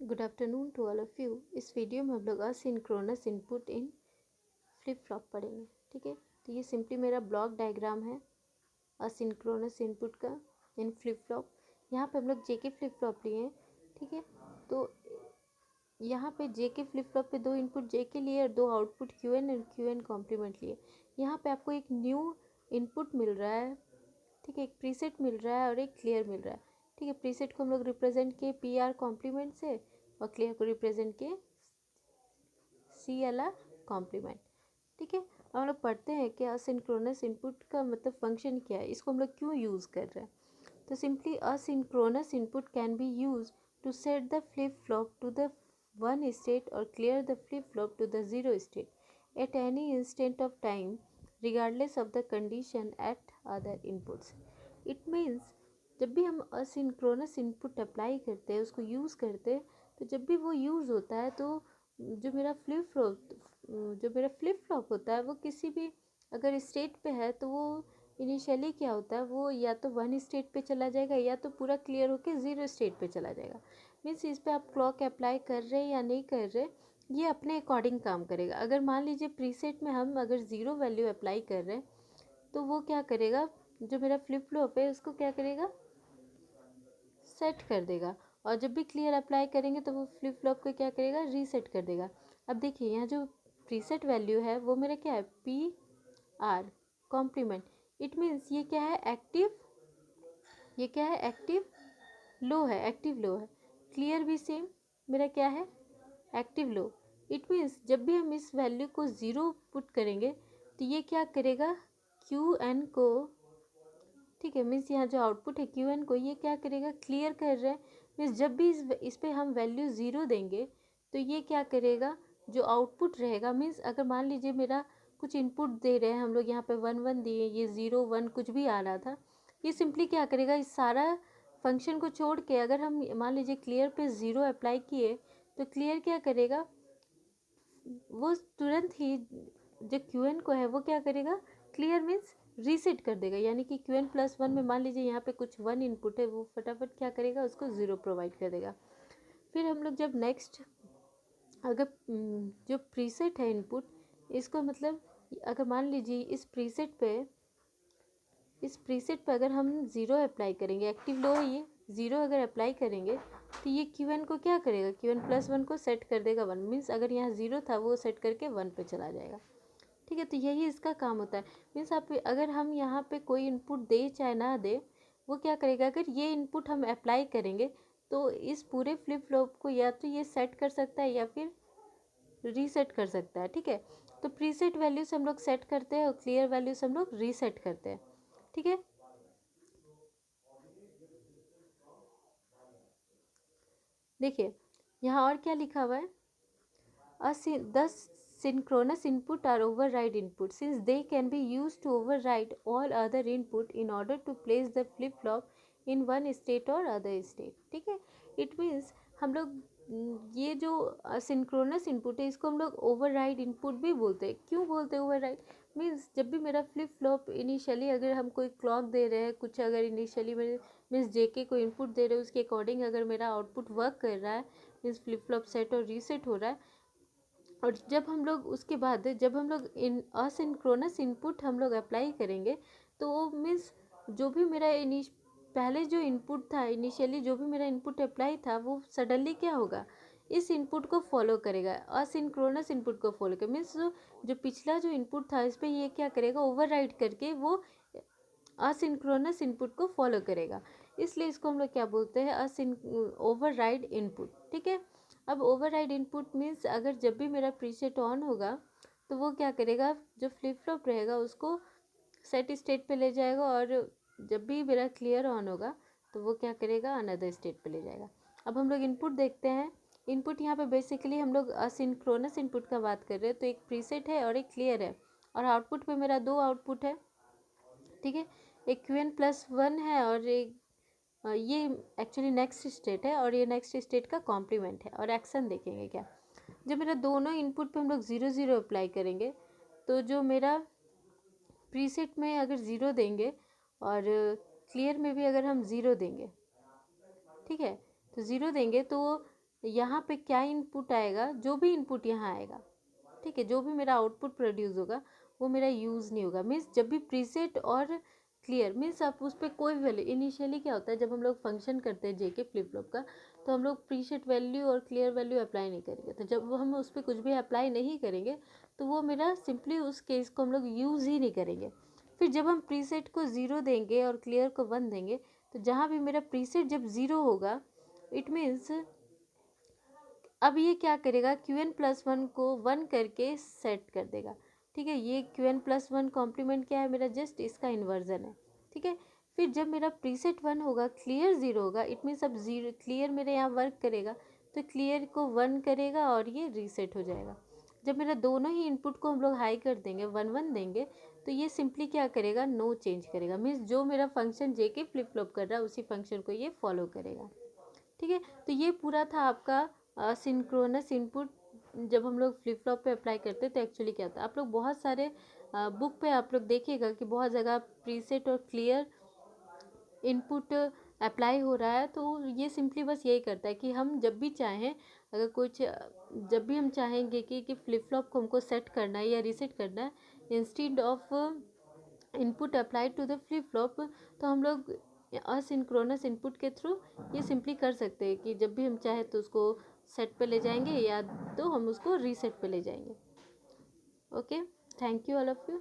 Good afternoon to all of you. इस video में हम लोग asynchronous input in flip flop पढ़ेंगे। ठीक है, तो ये सिंपली मेरा ब्लॉक डायग्राम है असिंक्रोनस इनपुट का इन फ्लिप फ्लॉप। यहाँ पे हम लोग जेके फ्लिप फ्लॉप लिए हैं। ठीक है, तो यहाँ पे जेके फ्लिप फ्लॉप पे दो इनपुट जेके लिए और दो आउटपुट क्यूएन और क्यूएन कॉम्प्लीमेंट लिए। यहाँ पे आपको एक न्यू इनपुट मिल रहा है। ठीक है, एक प्रीसेट मिल रहा है और एक क्लियर मिल रहा है। ठीक है, प्रीसेट को हम लोग रिप्रेजेंट किए पी आर कॉम्प्लीमेंट से और क्लियर को रिप्रेजेंट किए सी एल आर कॉम्प्लीमेंट। ठीक है, अब हम लोग पढ़ते हैं कि असिंक्रोनस इनपुट का मतलब फंक्शन क्या है, इसको हम लोग क्यों यूज़ कर रहे हैं। तो simply asynchronous input can be used to set the flip flop to the one state or clear the flip flop to the zero state at any instant of time regardless of the condition at other inputs. It means जब भी हम asynchronous input apply करते हैं, उसको use करते हैं, तो जब भी वो यूज़ होता है तो जो मेरा फ्लिप फ्लॉप होता है वो किसी भी अगर स्टेट पे है तो वो इनिशियली क्या होता है, वो या तो वन स्टेट पे चला जाएगा या तो पूरा क्लियर होके ज़ीरो स्टेट पे चला जाएगा। मीन्स इस पे आप क्लॉक अप्लाई कर रहे हैं या नहीं कर रहे, ये अपने अकॉर्डिंग काम करेगा। अगर मान लीजिए प्रीसेट में हम अगर ज़ीरो वैल्यू अप्लाई कर रहे हैं तो वो क्या करेगा, जो मेरा फ्लिप फ्लॉप है उसको क्या करेगा, सेट कर देगा। और जब भी क्लियर अप्लाई करेंगे तो वो फ्लिप फ्लॉप को क्या करेगा, रीसेट कर देगा। अब देखिए यहाँ जो प्रीसेट वैल्यू है वो मेरा क्या है, P R complement. It means ये क्या है, एक्टिव, ये क्या है, एक्टिव लो है, एक्टिव लो है। क्लियर भी सेम मेरा क्या है, एक्टिव लो। इट मीन्स जब भी हम इस वैल्यू को ज़ीरो पुट करेंगे तो ये क्या करेगा, क्यू एन को, ठीक है, मीन्स यहाँ जो आउटपुट है क्यू एन को ये क्या करेगा, क्लियर कर रहा है। मीन्स जब भी इस पे हम वैल्यू ज़ीरो देंगे तो ये क्या करेगा, जो आउटपुट रहेगा, मीन्स अगर मान लीजिए मेरा कुछ इनपुट दे रहे हैं हम लोग, यहाँ पे वन वन दिए, ये ज़ीरो वन कुछ भी आ रहा था, ये सिंपली क्या करेगा, इस सारा फंक्शन को छोड़ के अगर हम मान लीजिए क्लियर पे ज़ीरो अप्लाई किए तो क्लियर क्या करेगा, वो तुरंत ही जो क्यू एन को है वो क्या करेगा, क्लियर मीन्स रीसेट कर देगा। यानी कि क्यू एन प्लस वन में मान लीजिए यहाँ पे कुछ वन इनपुट है, वो फटाफट क्या करेगा, उसको ज़ीरो प्रोवाइड कर देगा। फिर हम लोग जब नेक्स्ट अगर जो प्रीसेट है इनपुट, इसको मतलब अगर मान लीजिए इस प्रीसेट पे अगर हम ज़ीरो अप्लाई करेंगे, एक्टिव लो है ये, ज़ीरो अगर अप्लाई करेंगे तो ये क्यू एन को क्या करेगा, क्यू एन प्लस वन को सेट कर देगा वन। मीन्स अगर यहाँ ज़ीरो था वो सेट करके वन पे चला जाएगा। ठीक है, तो यही इसका काम होता है। मीन्स आप अगर हम यहाँ पे कोई इनपुट दे चाहे ना दे, वो क्या करेगा, अगर ये इनपुट हम अप्लाई करेंगे तो इस पूरे फ्लिप फ्लॉप को या तो ये सेट कर सकता है या फिर रीसेट कर सकता है। ठीक है, तो प्रीसेट वैल्यू से हम लोग सेट करते हैं और क्लियर वैल्यू से हम लोग रीसेट करते हैं। ठीक है, देखिए यहाँ और क्या लिखा हुआ है, thus synchronous input are override input since they can be used to override all other input in order to place the flip flop in one state or other state. ठीक है, it means हम लोग ये जो synchronous input है इसको हम लोग ओवरराइड इनपुट भी बोलते हैं। क्यों बोलते हैं ओवरराइड, मीन्स जब भी मेरा फ्लिप फ्लॉप इनिशियली अगर हम कोई क्लॉक दे रहे हैं, कुछ अगर इनिशियली मेरे मीन्स जेके को इनपुट दे रहे हैं, उसके अकॉर्डिंग अगर मेरा आउटपुट वर्क कर रहा है, मीन्स फ्लिप फ्लॉप सेट और रीसेट हो रहा है, और जब हम लोग उसके बाद जब हम लोग इन असिंक्रोनस इनपुट हम लोग अप्लाई करेंगे तो वो मीन्स जो भी मेरा पहले जो इनपुट था इनिशियली, जो भी मेरा इनपुट अप्लाई था वो सडनली क्या होगा, इस इनपुट को फॉलो करेगा, असिंक्रोनस इनपुट को फॉलो करेगा। मीन्स जो पिछला जो इनपुट था इस पर ये क्या करेगा, ओवरराइड करके वो असिंक्रोनस इनपुट को फॉलो करेगा। इसलिए इसको हम लोग क्या बोलते हैं, ओवरराइड इनपुट। ठीक है, अब ओवरराइड इनपुट मीन्स अगर जब भी मेरा प्रीसेट ऑन होगा तो वो क्या करेगा, जो फ्लिप फ्लॉप रहेगा उसको सेट स्टेट पे ले जाएगा, और जब भी मेरा क्लियर ऑन होगा तो वो क्या करेगा, अनदर स्टेट पे ले जाएगा। अब हम लोग इनपुट देखते हैं। इनपुट यहाँ पे बेसिकली हम लोग असिंक्रोनस इनपुट का बात कर रहे हैं, तो एक प्रीसेट है और एक क्लियर है, और आउटपुट पे मेरा दो आउटपुट है। ठीक है, एक क्यू एन प्लस वन है और एक ये एक्चुअली नेक्स्ट स्टेट है और ये नेक्स्ट स्टेट का कॉम्प्लीमेंट है। और एक्शन देखेंगे क्या, जब मेरा दोनों इनपुट पे हम लोग ज़ीरो ज़ीरो अप्लाई करेंगे तो जो मेरा प्रीसेट में अगर ज़ीरो देंगे और क्लियर में भी अगर हम ज़ीरो देंगे, ठीक है, तो ज़ीरो देंगे तो यहाँ पे क्या इनपुट आएगा, जो भी इनपुट यहाँ आएगा, ठीक है, जो भी मेरा आउटपुट प्रोड्यूस होगा वो मेरा यूज़ नहीं होगा। मीन्स जब भी प्रीसेट और क्लियर, मीन्स आप उस पर कोई भी वैल्यू, इनिशियली क्या होता है जब हम लोग फंक्शन करते हैं जेके फ्लिप फ्लॉप का, तो हम लोग प्रीसेट वैल्यू और क्लियर वैल्यू अप्लाई नहीं करेंगे। तो जब हम उस पर कुछ भी अप्लाई नहीं करेंगे तो वो मेरा सिंपली उस केस को हम लोग यूज़ ही नहीं करेंगे। फिर जब हम प्रीसेट को 0 देंगे और क्लियर को 1 देंगे, तो जहाँ भी मेरा प्रीसेट जब 0 होगा, इट मीन्स अब ये क्या करेगा, क्यू एन प्लस वन को 1 करके सेट कर देगा। ठीक है, ये Q N plus one complement क्या है मेरा, जस्ट इसका इन्वर्जन है। ठीक है, फिर जब मेरा प्रीसेट 1 होगा, क्लियर 0 होगा, इट मीन्स अब 0 क्लियर मेरे यहाँ वर्क करेगा, तो क्लियर को 1 करेगा और ये रीसेट हो जाएगा। जब मेरा दोनों ही इनपुट को हम लोग हाई कर देंगे, 1 1 देंगे, तो ये सिंपली क्या करेगा, नो चेंज करेगा। मीन्स जो मेरा फंक्शन जे के फ्लिप फ्लॉप कर रहा है उसी फंक्शन को ये फॉलो करेगा। ठीक है, तो ये पूरा था आपका सिंक्रोनस इनपुट। जब हम लोग फ्लिप फ्लॉप पे अप्लाई करते हैं तो एक्चुअली क्या होता है, आप लोग बहुत सारे बुक पे आप लोग देखिएगा कि बहुत जगह प्रीसेट और क्लियर इनपुट अप्लाई हो रहा है। तो ये सिंपली बस यही करता है कि हम जब भी चाहें, अगर कुछ जब भी हम चाहेंगे कि फ्लिप फ्लॉप को हमको सेट करना है या रीसेट करना है, instead of input applied to the flip flop, तो हम लोग असिंक्रोनस इनपुट के थ्रू ये सिंपली कर सकते हैं कि जब भी हम चाहे तो उसको सेट पे ले जाएंगे या तो हम उसको रीसेट पे ले जाएंगे। Okay, thank you all of you.